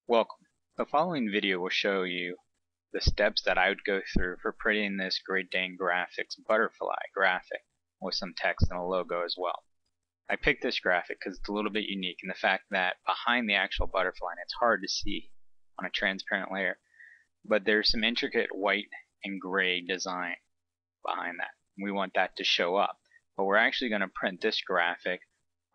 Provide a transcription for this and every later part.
Welcome. The following video will show you the steps that I would go through for printing this Great Dane Graphics butterfly graphic with some text and a logo as well. I picked this graphic because it's a little bit unique in the fact that behind the actual butterfly, and it's hard to see on a transparent layer, but there's some intricate white and gray design behind that. We want that to show up, but we're actually going to print this graphic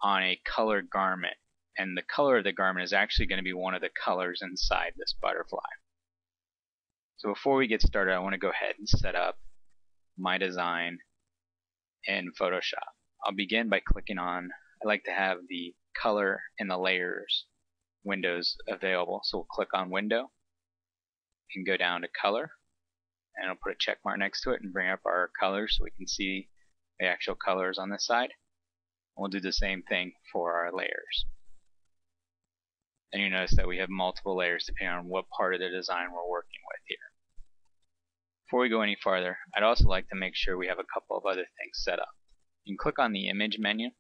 on a colored garment. And the color of the garment is actually going to be one of the colors inside this butterfly. So before we get started, I want to go ahead and set up my design in Photoshop. I'll begin by clicking on, I like to have the color and the layers windows available. So we'll click on window and go down to color, and I'll put a check mark next to it and bring up our colors so we can see the actual colors on this side. We'll do the same thing for our layers. And you notice that we have multiple layers depending on what part of the design we're working with here. Before we go any farther, I'd also like to make sure we have a couple of other things set up. You can click on the image menu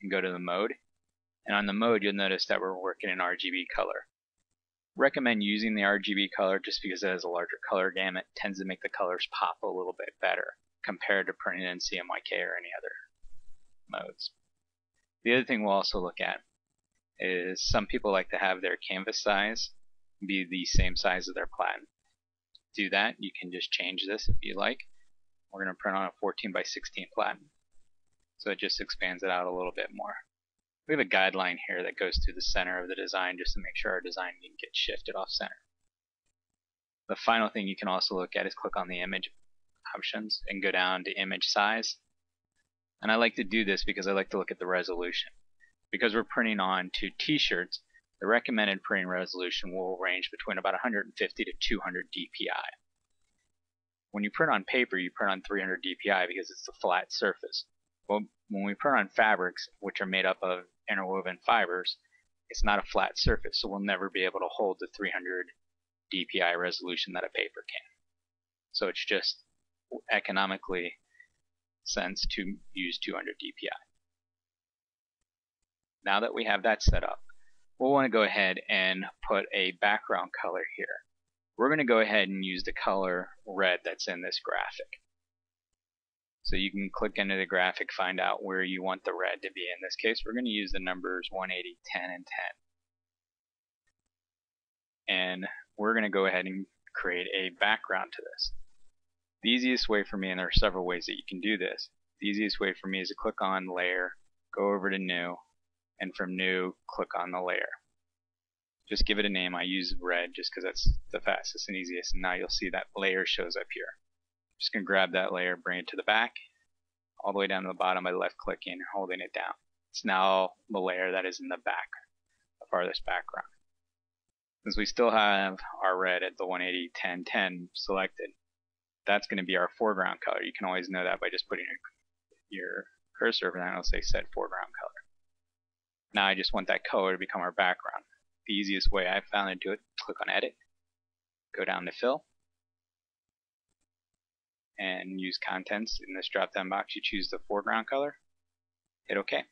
and go to the mode, and on the mode you'll notice that we're working in RGB color. Recommend using the RGB color just because it has a larger color gamut. It tends to make the colors pop a little bit better compared to printing in CMYK or any other modes. The other thing we'll also look at is some people like to have their canvas size be the same size as their platen. To do that, you can just change this if you like. We're going to print on a 14 by 16 platen, so it just expands it out a little bit more. We have a guideline here that goes through the center of the design just to make sure our design can get shifted off center. The final thing you can also look at is click on the image options and go down to image size. And I like to do this because I like to look at the resolution. Because we're printing on two t-shirts, the recommended printing resolution will range between about 150 to 200 dpi. When you print on paper, you print on 300 dpi because it's a flat surface. Well, when we print on fabrics, which are made up of interwoven fibers, it's not a flat surface, so we'll never be able to hold the 300 dpi resolution that a paper can. So it's just economically sense to use 200 dpi. Now that we have that set up, we'll want to go ahead and put a background color here. We're going to go ahead and use the color red that's in this graphic. So you can click into the graphic, find out where you want the red to be. In this case, we're going to use the numbers 180, 10, and 10. And we're going to go ahead and create a background to this. The easiest way for me, and there are several ways that you can do this, the easiest way for me is to click on Layer, go over to New, and from New, click on the layer. Just give it a name. I use red just because that's the fastest and easiest, and now you'll see that layer shows up here. Just going to grab that layer, bring it to the back, all the way down to the bottom by left clicking and holding it down. It's now the layer that is in the back, the farthest background. Since we still have our red at the 180, 10, 10 selected, that's going to be our foreground color. You can always know that by just putting your cursor over there and it'll say set foreground color. Now I just want that color to become our background. The easiest way I've found to do it, click on Edit, go down to Fill, and use Contents. In this drop down box you choose the foreground color, hit OK.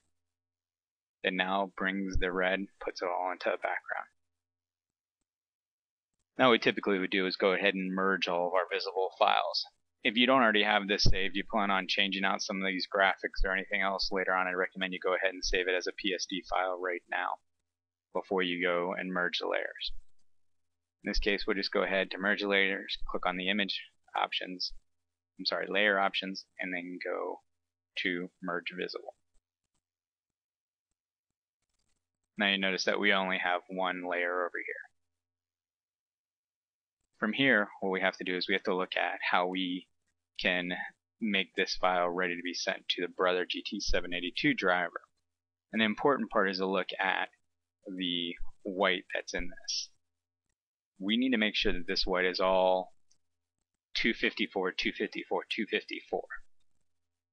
It now brings the red, puts it all into the background. Now what we typically would do is go ahead and merge all of our visible files. If you don't already have this saved, you plan on changing out some of these graphics or anything else later on, I recommend you go ahead and save it as a PSD file right now before you go and merge the layers. In this case, we'll just go ahead to merge the layers, click on the image options, layer options, and then go to merge visible. Now you notice that we only have one layer over here. From here, what we have to do is we have to look at how we can make this file ready to be sent to the Brotherr GT-782 driver. And the important part is to look at the white that's in this. We need to make sure that this white is all 254, 254, 254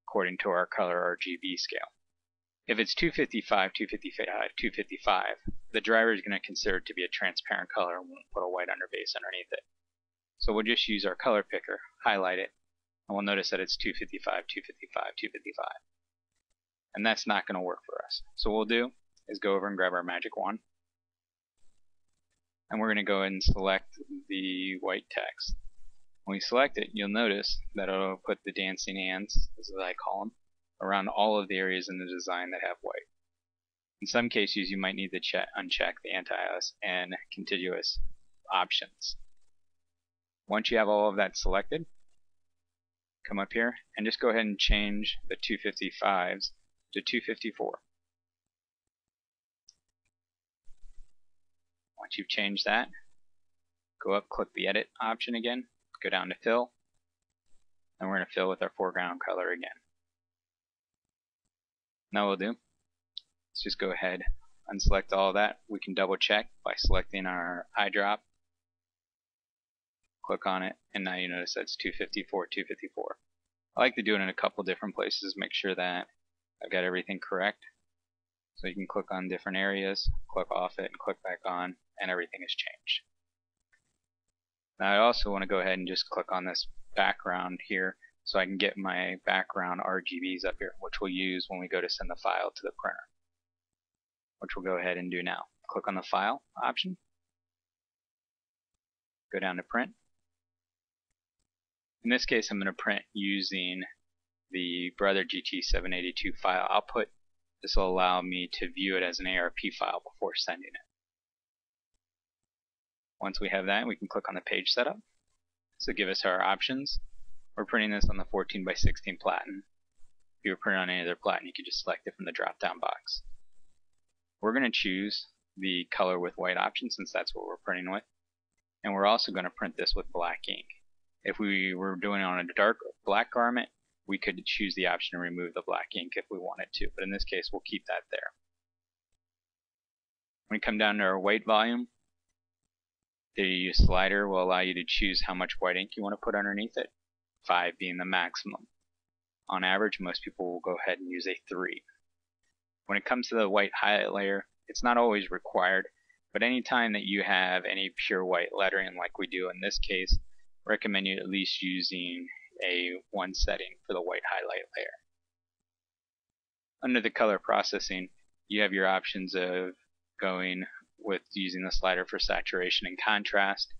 according to our color RGB scale. If it's 255, 255, 255, the driver is going to consider it to be a transparent color and won't put a white underbase underneath it. So we'll just use our color picker, highlight it, and we'll notice that it's 255, 255, 255. And that's not going to work for us. So what we'll do is go over and grab our magic wand, and we're going to go ahead and select the white text. When we select it, you'll notice that it'll put the dancing ants, as I call them, around all of the areas in the design that have white. In some cases, you might need to uncheck the anti-alias and contiguous options. Once you have all of that selected, come up here and just go ahead and change the 255s to 254. Once you've changed that, go up, click the edit option again, go down to fill, and we're going to fill with our foreground color again. Now we'll do, let's just go ahead, unselect all of that. We can double check by selecting our eyedrop, click on it, and now you notice that's 254, 254. I like to do it in a couple different places, make sure that I've got everything correct. So you can click on different areas, click off it, and click back on, and everything has changed. Now I also want to go ahead and just click on this background here so I can get my background RGBs up here, which we'll use when we go to send the file to the printer, which we'll go ahead and do now. Click on the File option, go down to Print. In this case, I'm going to print using the Brotherr GT-782 file output. This will allow me to view it as an ARP file before sending it. Once we have that, we can click on the page setup. So give us our options. We're printing this on the 14x16 platen. If you were printing on any other platen, you could just select it from the drop-down box. We're going to choose the color with white option since that's what we're printing with. And we're also going to print this with black ink. If we were doing it on a dark black garment, we could choose the option to remove the black ink if we wanted to, but in this case we'll keep that there. When we come down to our white volume, the slider will allow you to choose how much white ink you want to put underneath it, 5 being the maximum. On average, most people will go ahead and use a 3. When it comes to the white highlight layer, it's not always required, but anytime that you have any pure white lettering like we do in this case, I recommend you at least using a 1 setting for the white highlight layer. Under the color processing, you have your options of going with using the slider for saturation and contrast.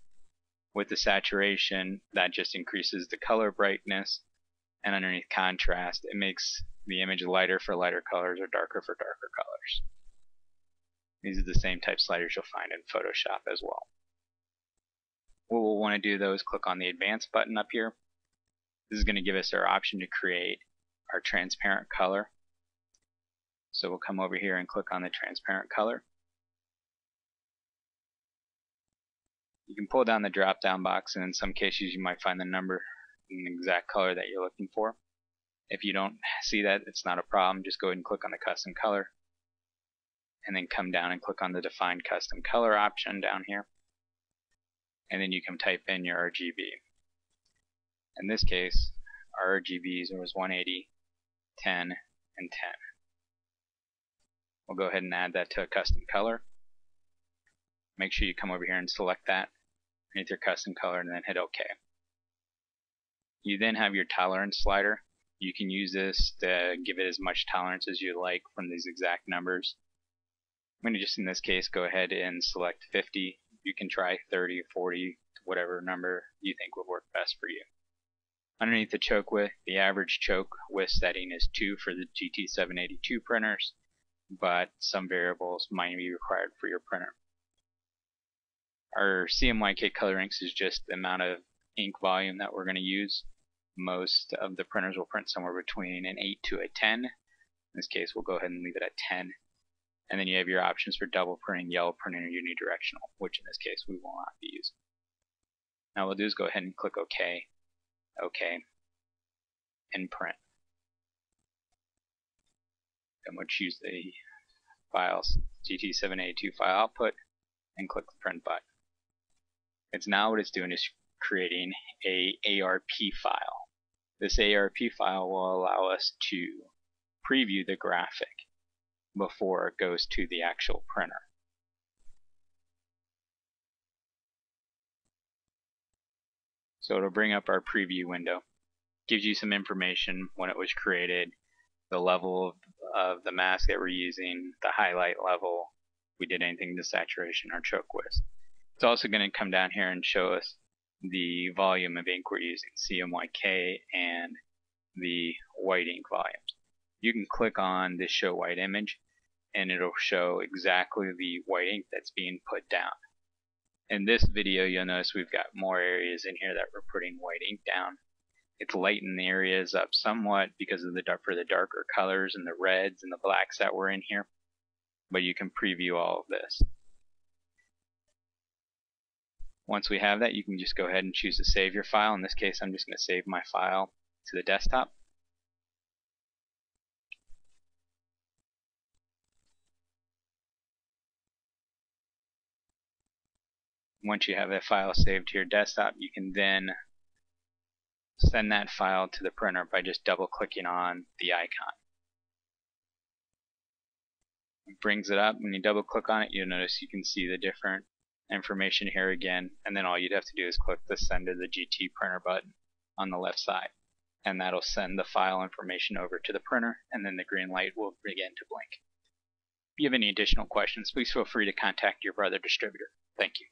With the saturation, that just increases the color brightness, and underneath contrast, it makes the image lighter for lighter colors or darker for darker colors. These are the same type sliders you'll find in Photoshop as well. What we'll want to do though is click on the Advanced button up here. This is going to give us our option to create our transparent color. So we'll come over here and click on the transparent color. You can pull down the drop down box, and in some cases you might find the number and the exact color that you're looking for. If you don't see that, it's not a problem. Just go ahead and click on the custom color and then come down and click on the define custom color option down here, and then you can type in your RGB. In this case, our RGBs was 180, 10, and 10. We'll go ahead and add that to a custom color. Make sure you come over here and select that underneath your custom color and then hit OK. You then have your tolerance slider. You can use this to give it as much tolerance as you like from these exact numbers. I'm going to just in this case go ahead and select 50. You can try 30, 40, whatever number you think would work best for you. Underneath the choke width, the average choke width setting is 2 for the GT-782 printers, but some variables might be required for your printer. Our CMYK color inks is just the amount of ink volume that we're going to use. Most of the printers will print somewhere between an 8 to a 10. In this case, we'll go ahead and leave it at 10. And then you have your options for double printing, yellow printing, or unidirectional, which in this case we will not be using. Now what we'll do is go ahead and click OK, OK, and print. Then we'll choose the files, GT-782 file output, and click the print button. It's now what it's doing is creating a ARP file. This ARP file will allow us to preview the graphic before it goes to the actual printer. So it'll bring up our preview window. Gives you some information when it was created, the level of the mask that we're using, the highlight level, if we did anything to saturation or choke width. It's also going to come down here and show us the volume of ink we're using, CMYK, and the white ink volumes. You can click on this show white image and it'll show exactly the white ink that's being put down. In this video you'll notice we've got more areas in here that we're putting white ink down. It's lightened the areas up somewhat because of the darker colors and the reds and the blacks that were in here, but you can preview all of this. Once we have that, you can just go ahead and choose to save your file. In this case I'm just going to save my file to the desktop. Once you have that file saved to your desktop, you can then send that file to the printer by just double clicking on the icon. It brings it up. When you double click on it, you'll notice you can see the different information here again, and then all you'd have to do is click the send to the GT printer button on the left side, and that'll send the file information over to the printer, and then the green light will begin to blink. If you have any additional questions, please feel free to contact your Brotherr distributor. Thank you.